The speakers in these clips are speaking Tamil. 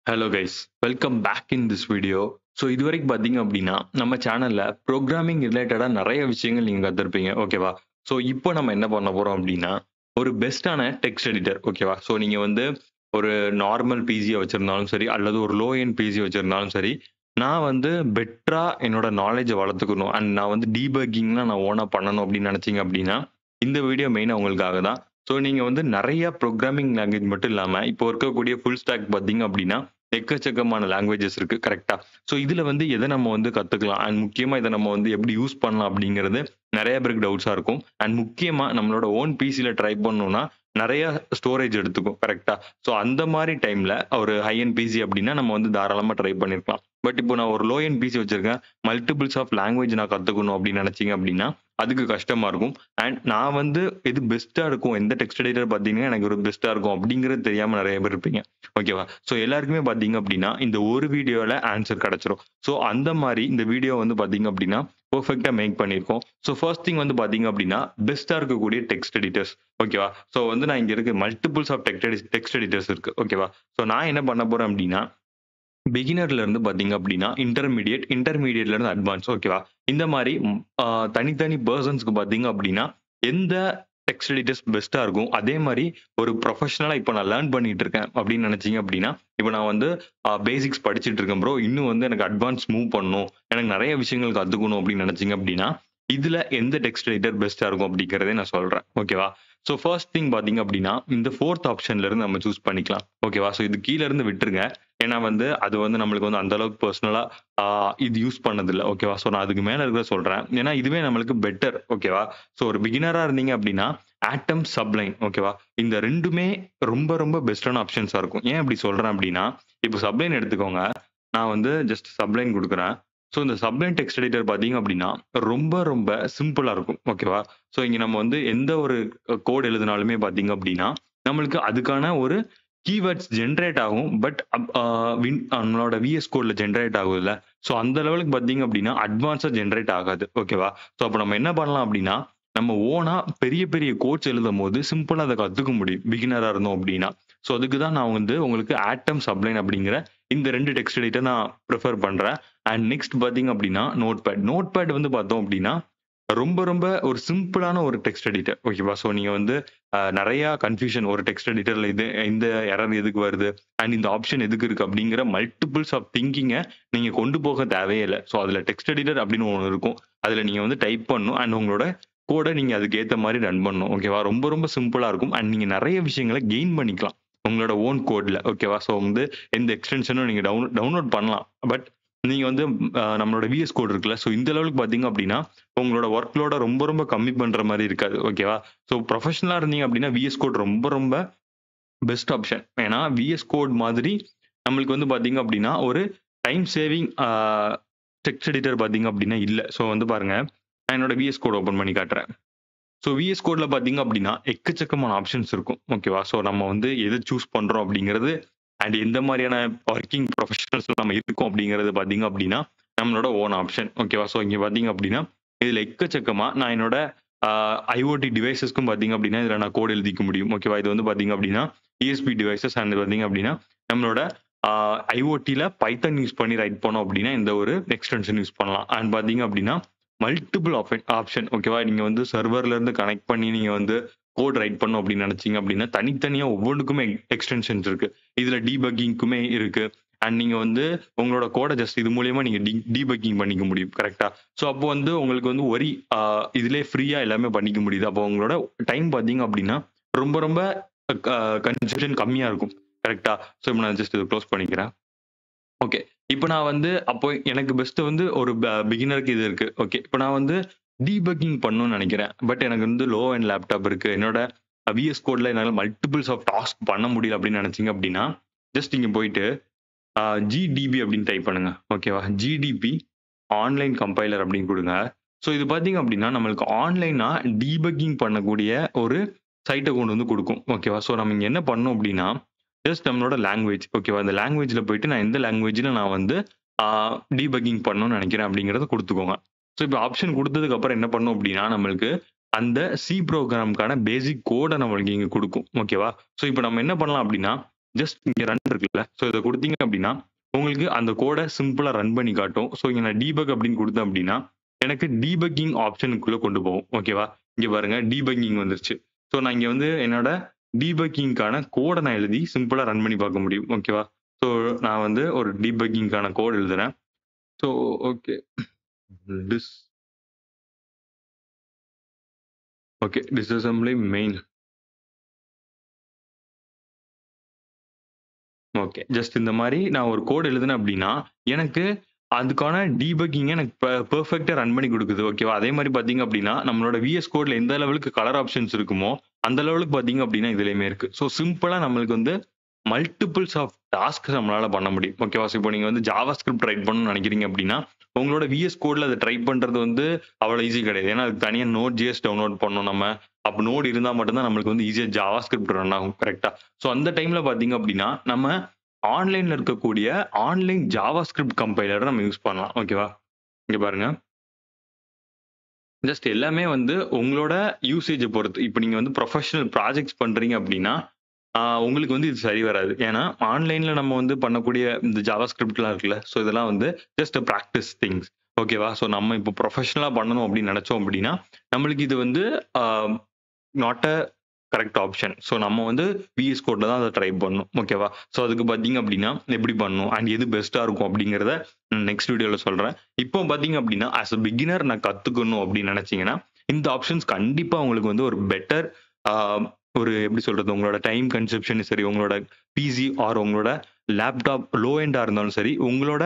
Hello guys, welcome back in this video. So இதுவரைக்கும் பார்த்தீங்க அப்படின்னா நம்ம சேனலில் ப்ரோக்ராமிங் ரிலேட்டடாக நிறைய விஷயங்கள் நீங்கள் கற்றுருப்பீங்க, ஓகேவா? ஸோ இப்போ நம்ம என்ன பண்ண போகிறோம் அப்படின்னா ஒரு பெஸ்ட்டான டெக்ஸ்ட் எடிட்டர், ஓகேவா? ஸோ நீங்கள் வந்து ஒரு நார்மல் பிசியை வச்சுருந்தாலும் சரி அல்லது ஒரு லோ எண்ட் பிசி வச்சுருந்தாலும் சரி, நான் வந்து பெட்டராக என்னோட நாலேஜை வளர்த்துக்கணும் அண்ட் நான் வந்து டீபக்கிங்லாம் நான் ஓனாக பண்ணணும் அப்படின்னு நினச்சிங்க அப்படின்னா இந்த வீடியோ மெயினாக உங்களுக்காக தான். ஸோ நீங்கள் வந்து நிறைய ப்ரோக்ராமிங் லாங்குவேஜ் மட்டும் இல்லாமல் இப்போ இருக்கக்கூடிய ஃபுல் ஸ்டாக் பார்த்தீங்க அப்படின்னா எக்கச்சக்கமான லாங்குவேஜஸ் இருக்கு, கரெக்டா? ஸோ இதுல வந்து எதை நம்ம வந்து கத்துக்கலாம் அண்ட் முக்கியமா இதை நம்ம வந்து எப்படி யூஸ் பண்ணலாம் அப்படிங்கிறது நிறைய பேருக்கு டவுட்ஸா இருக்கும். அண்ட் முக்கியமா நம்மளோட ஓன் பிசில ட்ரை பண்ணணும்னா நிறைய ஸ்டோரேஜ் எடுத்துக்கும், கரெக்டா? ஸோ அந்த மாதிரி டைம்ல ஒரு ஹை அண்ட் பிசி அப்படின்னா நம்ம வந்து தாராளமா ட்ரை பண்ணிருக்கலாம். பட் இப்போ நான் ஒரு லோ எண்ட் பிசி வச்சிருக்கேன், மல்டிபிள்ஸ் ஆஃப் லாங்குவேஜ் நான் கத்துக்கணும் அப்படின்னு நினைச்சீங்க அப்படின்னா அதுக்கு கஷ்டமா இருக்கும். அண்ட் நான் வந்து எது பெஸ்ட்டா இருக்கும், எந்த டெக்ஸ்ட் எடிட்டர் பார்த்தீங்கன்னா எனக்கு ஒரு பெஸ்ட்டா இருக்கும் அப்படிங்கிறது தெரியாம நிறைய பேர் இருப்பீங்க, ஓகேவா? ஸோ எல்லாருக்குமே பார்த்தீங்க அப்படின்னா இந்த ஒரு வீடியோவில் ஆன்சர் கிடைச்சிரும். ஸோ அந்த மாதிரி இந்த வீடியோ வந்து பார்த்தீங்க அப்படின்னா பெர்ஃபெக்டாக மேக் பண்ணியிருக்கோம். ஸோ ஃபர்ஸ்ட் திங் வந்து பார்த்தீங்க அப்படின்னா பெஸ்ட்டாக இருக்கக்கூடிய டெக்ஸ்ட் எடிட்டர்ஸ், ஓகேவா? ஸோ வந்து நான் இங்கே இருக்க மல்டிபிள்ஸ் ஆஃப் டெக்ஸ்ட் எடிட்டர்ஸ் இருக்கு, ஓகேவா? ஸோ நான் என்ன பண்ண போறேன் அப்படின்னா பிகினர்ல இருந்து பார்த்தீங்க அப்படின்னா இன்டர்மீடியட்ல இருந்து அட்வான்ஸ், ஓகேவா? இந்த மாதிரி தனித்தனி பர்சன்ஸ்க்கு பார்த்தீங்க அப்படின்னா எந்த டெக்ஸ்ட் எடிட்டர்ஸ் பெஸ்ட்டா இருக்கும், அதே மாதிரி ஒரு ப்ரொஃபஷனலா இப்போ நான் லேர்ன் பண்ணிட்டு இருக்கேன் அப்படின்னு நினைச்சீங்க அப்படின்னா இப்போ நான் வந்து பேசிக்ஸ் படிச்சுட்டு இருக்கேன் ப்ரோ, இன்னும் வந்து எனக்கு அட்வான்ஸ் மூவ் பண்ணணும், எனக்கு நிறைய விஷயங்கள் கத்துக்கணும் அப்படின்னு நினைச்சீங்க அப்படின்னா இதுல எந்த டெக்ஸ்ட் எடிட்டர் பெஸ்ட்டா இருக்கும் அப்படிங்கிறதே நான் சொல்றேன், ஓகேவா? ஸோ ஃபர்ஸ்ட் திங் பார்த்தீங்க அப்படின்னா இந்த ஃபோர்த் ஆப்ஷன்ல இருந்து நம்ம சூஸ் பண்ணிக்கலாம், ஓகேவா? ஸோ இது கீழ இருந்து விட்டுருங்க. ஏன்னா வந்து அது வந்து நம்மளுக்கு வந்து அந்த அளவுக்கு பர்சனலா இது யூஸ் பண்ணதில்ல, ஓகேவா? ஸோ நான் அதுக்கு மேல இருக்கிறத சொல்றேன். ஏன்னா இதுவே நம்மளுக்கு பெட்டர், ஓகேவா? ஸோ ஒரு பிகினரா இருந்தீங்க அப்படின்னா ஆட்டம், சப்ளைன், ஓகேவா? இந்த 2மே ரொம்ப ரொம்ப பெஸ்ட்டான ஆப்ஷன்ஸா இருக்கும். ஏன் அப்படி சொல்றேன் அப்படின்னா, இப்போ சப்ளைன் எடுத்துக்கோங்க. நான் வந்து ஜஸ்ட் சப்ளைன் குடுக்குறேன். ஸோ இந்த சப்ளைன் டெக்ஸ்ட் எடிட்டர் பார்த்தீங்க அப்படின்னா ரொம்ப ரொம்ப சிம்பிளா இருக்கும், ஓகேவா? ஸோ இங்க நம்ம வந்து எந்த ஒரு கோட் எழுதினாலுமே பார்த்தீங்க அப்படின்னா நம்மளுக்கு அதுக்கான ஒரு கீவேர்ட்ஸ் ஜென்ரேட் ஆகும். பட் நம்மளோட விஎஸ் கோட்ல ஜென்ரேட் ஆகுதுல்ல, ஸோ அந்த லெவலுக்கு பார்த்தீங்க அப்படின்னா அட்வான்ஸா ஜென்ரேட் ஆகாது, ஓகேவா? ஸோ அப்போ நம்ம என்ன பண்ணலாம் அப்படின்னா நம்ம ஓனா பெரிய பெரிய கோட்ஸ் எழுதும் போது சிம்பிளா அதை கத்துக்க முடியும் பிகினரா இருந்தோம் அப்படின்னா. ஸோ அதுக்கு தான் நான் வந்து உங்களுக்கு ஆட்டம், சப்ளைன் அப்படிங்கிற இந்த 2 டெக்ஸ்ட் எடிட்டர் நான் ப்ரிஃபர் பண்றேன். அண்ட் நெக்ஸ்ட் பார்த்தீங்க அப்படின்னா நோட்பேட் வந்து பார்த்தோம் அப்படின்னா ரொம்ப ரொம்ப ஒரு சிம்பிளான ஒரு டெக்ஸ்ட் எடிட்டர், ஓகேவா? ஸோ நீங்க வந்து நிறைய கன்ஃபியூஷன் ஒரு டெக்ஸ்ட் எடிட்டர்ல இது இந்த எரர் எதுக்கு வருது அண்ட் இந்த ஆப்ஷன் எதுக்கு இருக்கு அப்படிங்கிற மல்டிபிள்ஸ் ஆஃப் திங்கிங்கை நீங்க கொண்டு போக தேவையே இல்லை. ஸோ அதுல டெக்ஸ்ட் எடிட்டர் அப்படின்னு ஒன்று இருக்கும், அதுல நீங்க வந்து டைப் பண்ணணும் அண்ட் உங்களோட கோடை நீங்க அதுக்கு ஏத்த மாதிரி ரன் பண்ணணும், ஓகேவா? ரொம்ப ரொம்ப சிம்பிளா இருக்கும் அண்ட் நீங்க நிறைய விஷயங்களை கெயின் பண்ணிக்கலாம் உங்களோட ஓன் கோட்ல, ஓகேவா? ஸோ வந்து எந்த எக்ஸ்டென்ஷனும் நீங்க டவுன்லோட் பண்ணலாம். பட் நீங்க வந்து நம்மளோட விஎஸ் கோட் இருக்குல்ல, ஸோ இந்த லெவலுக்கு பார்த்தீங்க அப்படின்னா உங்களோட ஒர்க் லோட ரொம்ப ரொம்ப கம்மி பண்ற மாதிரி இருக்காது, ஓகேவா? ஸோ ப்ரொஃபஷனலா இருந்தீங்க அப்படின்னா விஎஸ் கோட் ரொம்ப ரொம்ப பெஸ்ட் ஆப்ஷன். ஏன்னா விஎஸ் கோட் மாதிரி நம்மளுக்கு வந்து பார்த்தீங்க அப்படின்னா ஒரு டைம் சேவிங் டெக்ஸ்ட் எடிட்டர் பார்த்தீங்க அப்படின்னா இல்ல. ஸோ வந்து பாருங்க, நான் என்னோட விஎஸ் கோட் ஓப்பன் பண்ணி காட்டுறேன். ஸோ விஎஸ் கோட்ல பார்த்தீங்க அப்படின்னா எக்கச்சக்கமான ஆப்ஷன்ஸ் இருக்கும், ஓகேவா? ஸோ நம்ம வந்து எதை சூஸ் பண்றோம் அப்படிங்கிறது அண்ட் எந்த மாதிரியான ஒர்க்கிங் ப்ரொஃபஷனல்ஸ் நம்ம இருக்கோம் அப்படிங்கிறது பார்த்தீங்க அப்படின்னா நம்மளோட ஓன் ஆப்ஷன், ஓகேவா? ஸோ இங்க பார்த்தீங்க அப்படின்னா இதுல எக்கச்சக்கமா நான் என்னோட ஐஓடி டிவைசஸ்க்கும் பார்த்தீங்க அப்படின்னா இதுல நான் கோட் எழுதிக்க முடியும், ஓகேவா? இது வந்து பார்த்தீங்க அப்படின்னா இஎஸ்பி டிவைசஸ் அண்ட் பார்த்தீங்க அப்படின்னா நம்மளோட ஐஓடியில் பைத்தன் யூஸ் பண்ணி ரைட் பண்ணோம் அப்படின்னா இந்த ஒரு எக்ஸ்டென்ஷன் யூஸ் பண்ணலாம். அண்ட் பார்த்தீங்க அப்படின்னா மல்டிபிள் ஆப்ஷன், ஓகேவா? நீங்க வந்து சர்வர்ல இருந்து கனெக்ட் பண்ணி நீங்க வந்து கோட் ரைட் பண்ணும் அப்படின்னு நினைச்சீங்க அப்படின்னா தனித்தனியா ஒவ்வொன்றுக்குமே எக்ஸ்டென்ஷன்ஸ் இருக்கு. இதுல டீபக்கிங்க்குமே இருக்கு அண்ட் நீங்க வந்து உங்களோட கோடை ஜஸ்ட் இது மூலியமா நீங்க டீபக்கிங் பண்ணிக்க முடியும், கரெக்டா? ஸோ அப்போ வந்து உங்களுக்கு வந்து ஒரி இதுலேயே ஃப்ரீயா எல்லாமே பண்ணிக்க முடியுது. அப்போ உங்களோட டைம் பார்த்தீங்க அப்படின்னா ரொம்ப ரொம்ப கன்சப்ஷன் கம்மியா இருக்கும், கரெக்டா? ஸோ இப்போ நான் ஜஸ்ட் இதை க்ளோஸ் பண்ணிக்கிறேன். ஓகே. இப்ப நான் வந்து அப்போ எனக்கு பெஸ்ட் வந்து ஒரு பிகினருக்கு இது இருக்கு. ஓகே. இப்ப நான் வந்து டீபக்கிங் பண்ணணும்னு நெனைக்கிறேன். பட் எனக்கு வந்து லோ எண்ட் லேப்டாப் இருக்கு. என்னோட விஎஸ் கோட்ல என்னால மல்டிபிள்ஸ் ஆஃப் டாஸ்க் பண்ண முடியல அப்படின்னு நெனைச்சீங்க அப்படின்னா, ஜஸ்ட் இங்க போயிட்டு ஜிடிபி அப்படின்னு டைப் பண்ணுங்க. ஓகேவா? ஜிடிபி ஆன்லைன் கம்பைலர் அப்படின்னு குடுங்க. ஸோ இது பார்த்தீங்க அப்படின்னா, நம்மளுக்கு ஆன்லைனா டீபக்கிங் பண்ணக்கூடிய ஒரு சைட்ட கொண்டு வந்து குடுக்கும். ஓகேவா? ஸோ நம்ம இங்க என்ன பண்ணணும் அப்படின்னா, ஜஸ்ட் நம்மளோட லாங்குவேஜ், ஓகேவா? அந்த லாங்குவேஜ்ல போயிட்டு நான் எந்த லாங்குவேஜ்ல நான் வந்து ஆ டீபக்கிங் பண்ணணும்னு நெனைக்கிறேன் அப்படிங்கிறத குடுத்துக்கோங்க. ஸோ இப்போ ஆப்ஷன் குடுத்ததுக்கு அப்புறம் என்ன பண்ணும் அப்படின்னா, நம்மளுக்கு அந்த சி ப்ரோகிராம்க்கான பேசிக் கோட நம்மளுக்கு இங்க குடுக்கும். ஓகேவா? ஸோ இப்போ நம்ம என்ன பண்ணலாம் அப்படின்னா, ஜஸ்ட் இங்க ரன் இருக்குல்ல, ஸோ இதை கொடுத்தீங்க அப்படின்னா உங்களுக்கு அந்த கோடை சிம்பிளா ரன் பண்ணி காட்டும். ஸோ இங்க நான் டீபக் அப்படின்னு கொடுத்தேன் அப்படின்னா எனக்கு டீபக்கிங் ஆப்ஷனுக்குள்ள கொண்டு போகும். ஓகேவா? இங்க பாருங்க டீபக்கிங் வந்துருச்சு. ஸோ நான் இங்க வந்து என்னோட டீபக்கிங்கான கோடை நான் எழுதி சிம்பிளா ரன் பண்ணி பார்க்க முடியும். ஓகேவா? ஸோ நான் வந்து ஒரு டீபக்கிங்கான கோட் எழுதுறேன். ஸோ ஓகே டிஸ் okay disassembly main. Okay. Just இந்த மாரி நான் ஒரு கோட் எழுதுனேன் அப்படின்னா, எனக்கு அதுக்கான டீபக்கிங்க எனக்கு பெர்ஃபெக்ட்டா ரன் பண்ணி குடுக்குது. ஓகேவா? அதே மாரி பார்த்தீங்க அப்படின்னா, நம்மளோட விஎஸ் கோட்ல எந்த லெவலுக்கு கலர் ஆப்ஷன்ஸ் இருக்குமோ, அந்த லெவலுக்கு பார்த்தீங்க அப்படின்னா, இதுலயுமே இருக்கு. ஸோ சிம்பிளா நம்மளுக்கு வந்து மல்டிபிள்ஸ் ஆஃப் டாஸ்க்ஸ் நம்மளால பண்ண முடியும். ஓகேவா? ஸோ இப்போ நீங்க வந்து ஜாவா ஸ்கிரிப்ட் ரைட் பண்ணணும்னு நெனைக்கிறீங்க அப்படின்னா, உங்களோட விஎஸ் கோட்ல அத ட்ரை பண்றது வந்து அவ்வளோ ஈஸி கிடையாது. ஏன்னா, அதுக்கு தனியா Node.js டவுன்லோட் பண்ணணும் நம்ம. அப்ப நோட் இருந்தா மட்டும் தான் நம்மளுக்கு வந்து ஈஸியா ஜாவா ஸ்கிரிப்ட் ரன் ஆகும். கரெக்ட்டா? ஸோ அந்த டைம்ல பார்த்தீங்க அப்படின்னா, நம்ம ஆன்லைன்ல இருக்கக்கூடிய ஆன்லைன் ஜாவா ஸ்கிரிப்ட் கம்பைலர நம்ம யூஸ் பண்ணலாம். ஓகேவா? இங்க பாருங்க. ஜஸ்ட் எல்லாமே வந்து உங்களோட யூசேஜ பொறுத்து. இப்ப நீங்க வந்து ப்ரொஃபஷனல் ப்ராஜெக்ட்ஸ் பண்றீங்க அப்படின்னா, உங்களுக்கு வந்து இது சரி வராது. ஏன்னா, ஆன்லைன்ல நம்ம வந்து பண்ணக்கூடிய இந்த ஜாவா ஸ்கிரிப்ட்லாம் இருக்குல்ல, ஸோ இதெல்லாம் வந்து ஜஸ்ட் பிராக்டிஸ் திங்ஸ். ஓகேவா? ஸோ நம்ம இப்போ ப்ரொஃபஷனலா பண்ணணும் அப்படின்னு நெனைச்சோம் அப்படின்னா, நம்மளுக்கு இது வந்து a not a correct option. So நம்ம வந்து விஎஸ் கோட்ல தான் அத ட்ரை பண்ணணும். ஓகேவா? ஸோ அதுக்கு பார்த்தீங்க அப்படின்னா, எப்படி பண்ணணும் அண்ட் எது பெஸ்ட்டா இருக்கும் அப்படிங்கிறத நெக்ஸ்ட் வீடியோல சொல்றேன். இப்போ பார்த்தீங்க அப்படின்னா, ஆஸ் அ பிகினர் நான் கத்துக்கணும் அப்படின்னு நெனைச்சீங்கன்னா, இந்த ஆப்ஷன்ஸ் கண்டிப்பா உங்களுக்கு வந்து ஒரு பெட்டர் ஆ ஒரு எப்படி சொல்றது? உங்களோட டைம் கன்சப்ஷனும் சரி, உங்களோட பிசி ஆர் உங்களோட லேப்டாப் லோ எண்டா இருந்தாலும் சரி, உங்களோட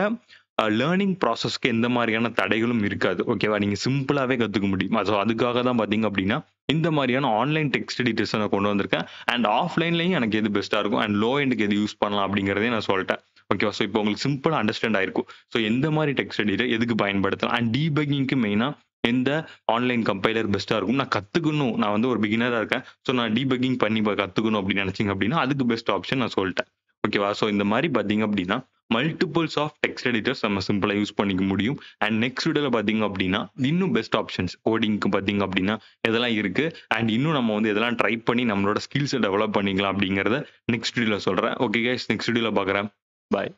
லேர்னிங் ப்ராசஸ்க்கு எந்த மாரியான தடைகளும் இருக்காது. ஓகேவா? நீங்க சிம்பிளாவே கத்துக்க முடியும். ஸோ அதுக்காக தான் பார்த்தீங்க அப்படின்னா, இந்த மாரியான ஆன்லைன் டெக்ஸ்ட் எடிட்டர்ஸ நான் கொண்டு வந்திருக்கேன். அண்ட் ஆஃப்லைன்லயும் எனக்கு எது பெஸ்ட்டா இருக்கும் அண்ட் லோ எண்டுக்கு எது யூஸ் பண்ணலாம் அப்படிங்கிறதையும் நான் சொல்லிட்டேன். ஓகேவா? ஸோ இப்போ உங்களுக்கு சிம்பிளா அண்டர்ஸ்டாண்ட் ஆயிருக்கும். ஸோ எந்த மாரி டெக்ஸ்ட் எடிட்டர் எதுக்கு பயன்படுத்தலாம் அண்ட் டீபக்கிங்க்கு மெயினா எந்த ஆன்லைன் கம்பைலர் பெஸ்ட்டா இருக்கும். நான் கத்துக்கணும். நான் வந்து ஒரு பிகினரா இருக்கேன். ஸோ நான் டீபக்கிங் பண்ணி கத்துக்கணும் அப்படின்னு நெனைச்சீங்க அப்படின்னா, அதுக்கு பெஸ்ட் ஆப்ஷன் நான் சொல்லிட்டேன். ஓகேவா? ஸோ இந்த மாரி பார்த்தீங்க அப்படின்னா, மல்டிபிள்ஸ் ஆஃப் டெக்ஸ்ட் எடிட்டர்ஸ் நம்ம சிம்பிளா யூஸ் பண்ணிக்க முடியும். அண்ட் நெக்ஸ்ட் வீடியோல பார்த்தீங்க அப்படின்னா, இன்னும் பெஸ்ட் ஆப்ஷன்ஸ் கோடிங்க்கு பார்த்தீங்க அப்படின்னா, எதெல்லாம் இருக்கு அண்ட் இன்னும் நம்ம வந்து எதெல்லாம் ட்ரை பண்ணி நம்மளோட ஸ்கில்ஸ டெவலப் பண்ணிக்கலாம் அப்படிங்கிறத நெக்ஸ்ட் வீடியோல சொல்றேன். ஓகே கைஸ், நெக்ஸ்ட் வீடியோல பார்க்குறேன். பாய்.